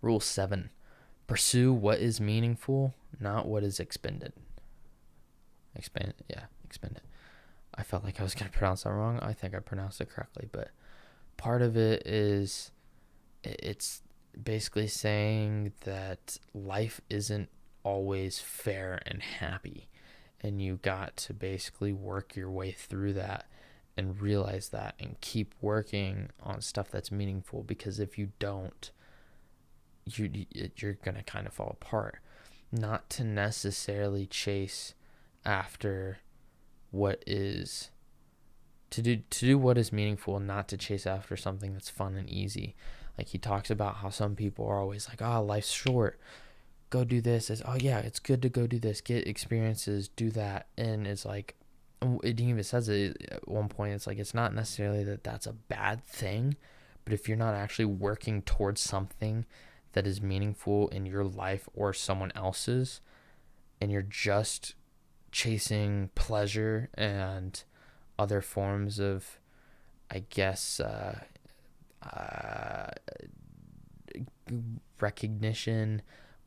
Rule 7. Pursue what is meaningful, not what is expended. Expended. I felt like I was going to pronounce that wrong. I think I pronounced it correctly, but part of it is it's basically saying that life isn't always fair and happy, and you got to basically work your way through that and realize that and keep working on stuff that's meaningful, because if you don't, you're going to kind of fall apart. Not to necessarily chase after what is to do what is meaningful, and not to chase after something that's fun and easy. Like, he talks about how some people are always like, life's short, go do this. It's good to go do this, get experiences, do that. And it's like, it even says it at one point, it's like, it's not necessarily that that's a bad thing, but if you're not actually working towards something that is meaningful in your life or someone else's, and you're just chasing pleasure and other forms of, I guess, recognition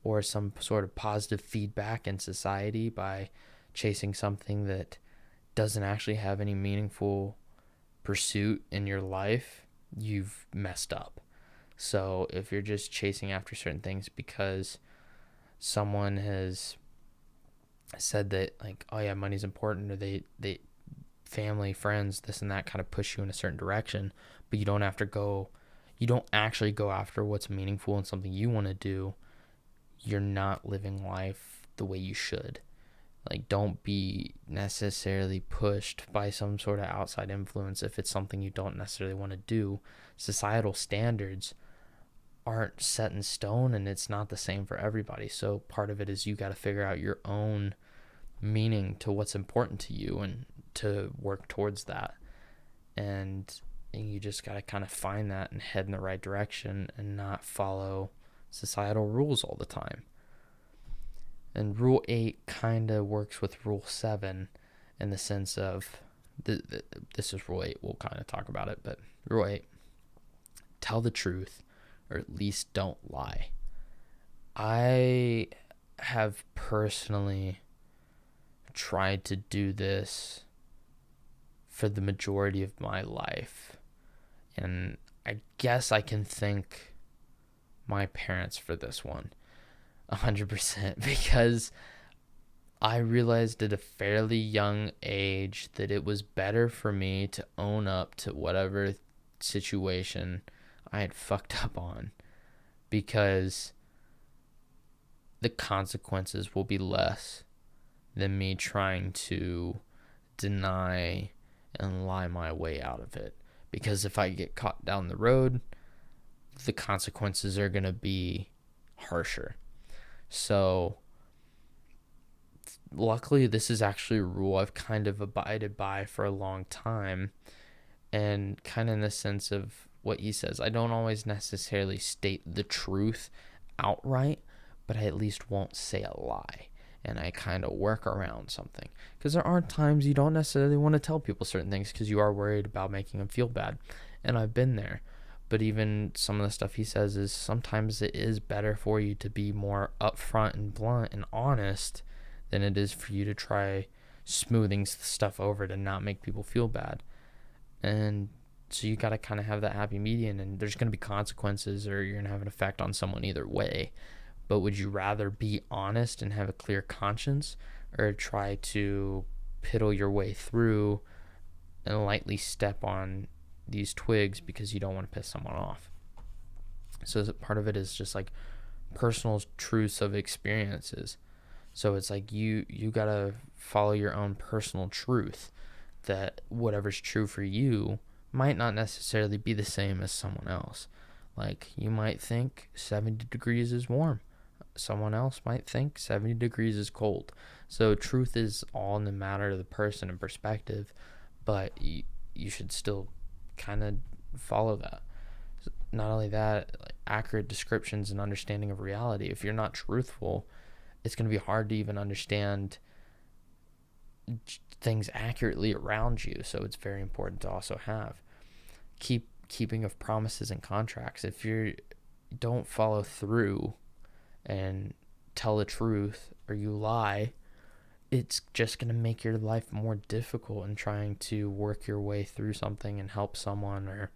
or some sort of positive feedback in society by chasing something that doesn't actually have any meaningful pursuit in your life, you've messed up. So if you're just chasing after certain things because someone has said that, like, money's important, or they family, friends, this and that kind of push you in a certain direction, but you don't actually go after what's meaningful and something you want to do, you're not living life the way you should. Like, don't be necessarily pushed by some sort of outside influence if it's something you don't necessarily want to do. Societal standards aren't set in stone, and it's not the same for everybody. So part of it is you got to figure out your own meaning to what's important to you and to work towards that. And you just got to kind of find that and head in the right direction and not follow societal rules all the time. And Rule 8 kind of works with Rule 7 in the sense of, this is Rule 8, we'll kind of talk about it, but Rule 8, tell the truth, or at least don't lie. I have personally tried to do this for the majority of my life, and I guess I can thank my parents for this one 100%, because I realized at a fairly young age that it was better for me to own up to whatever situation I had fucked up on, because the consequences will be less than me trying to deny and lie my way out of it. Because if I get caught down the road, the consequences are going to be harsher. So luckily, this is actually a rule I've kind of abided by for a long time, and kind of in the sense of what he says, I don't always necessarily state the truth outright, but I at least won't say a lie, and I kind of work around something, because there are times you don't necessarily want to tell people certain things because you are worried about making them feel bad, and I've been there. But even some of the stuff he says is sometimes it is better for you to be more upfront and blunt and honest than it is for you to try smoothing stuff over to not make people feel bad. And so you got to kind of have that happy median, and there's going to be consequences, or you're going to have an effect on someone either way. But would you rather be honest and have a clear conscience, or try to piddle your way through and lightly step on these twigs because you don't want to piss someone off? So part of it is just like personal truths of experiences. So it's like you got to follow your own personal truth, that whatever's true for you might not necessarily be the same as someone else. Like, you might think 70 degrees is warm. Someone else might think 70 degrees is cold. So truth is all in the matter of the person and perspective, but you should still kind of follow that. Not only that, like, accurate descriptions and understanding of reality. If you're not truthful, it's going to be hard to even understand things accurately around you. So it's very important to also have keeping of promises and contracts. If you're don't follow through and tell the truth, or you lie, it's just going to make your life more difficult in trying to work your way through something and help someone, or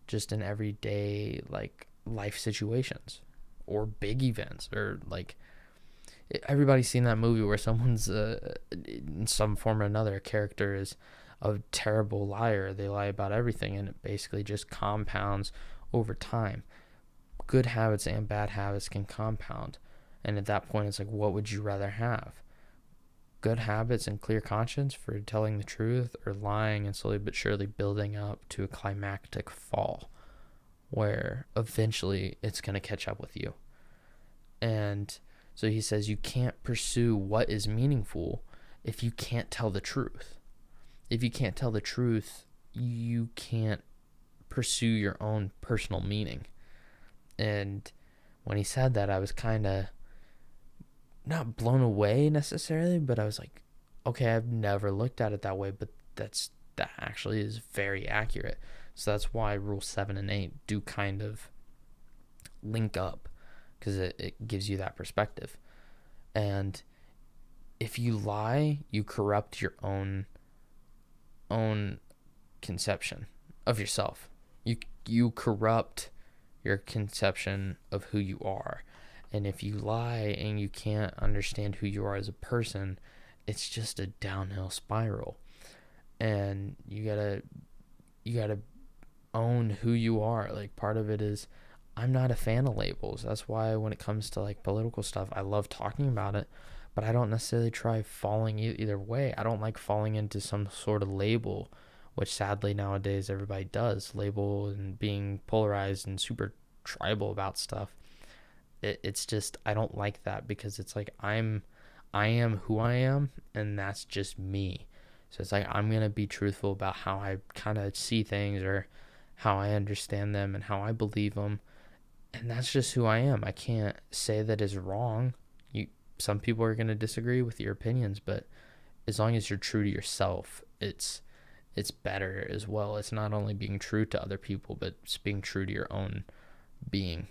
just in everyday like life situations or big events, or like everybody's seen that movie where someone's in some form or another, a character is a terrible liar. They lie about everything, and it basically just compounds over time. Good habits and bad habits can compound, and at that point it's like, what would you rather have? Good habits and clear conscience for telling the truth, or lying and slowly but surely building up to a climactic fall where eventually it's going to catch up with you? And so he says you can't pursue what is meaningful if you can't tell the truth. If you can't tell the truth, you can't pursue your own personal meaning. And when he said that, I was kind of not blown away necessarily, but I was like, okay, I've never looked at it that way, but that actually is very accurate. So that's why rule 7 and 8 do kind of link up, because it gives you that perspective. And if you lie, you corrupt your own conception of yourself. You corrupt your conception of who you are. And if you lie and you can't understand who you are as a person, it's just a downhill spiral. And you gotta own who you are. Like, part of it is, I'm not a fan of labels. That's why when it comes to like political stuff, I love talking about it, but I don't necessarily try falling either way. I don't like falling into some sort of label, which sadly nowadays everybody does, label, and being polarized and super tribal about stuff. It's just, I don't like that, because it's like I am who I am, and that's just me. So it's like, I'm gonna be truthful about how I kind of see things, or how I understand them, and how I believe them, and that's just who I am. I can't say that is wrong. Some people are gonna disagree with your opinions, but as long as you're true to yourself, it's better as well. It's not only being true to other people, but it's being true to your own being.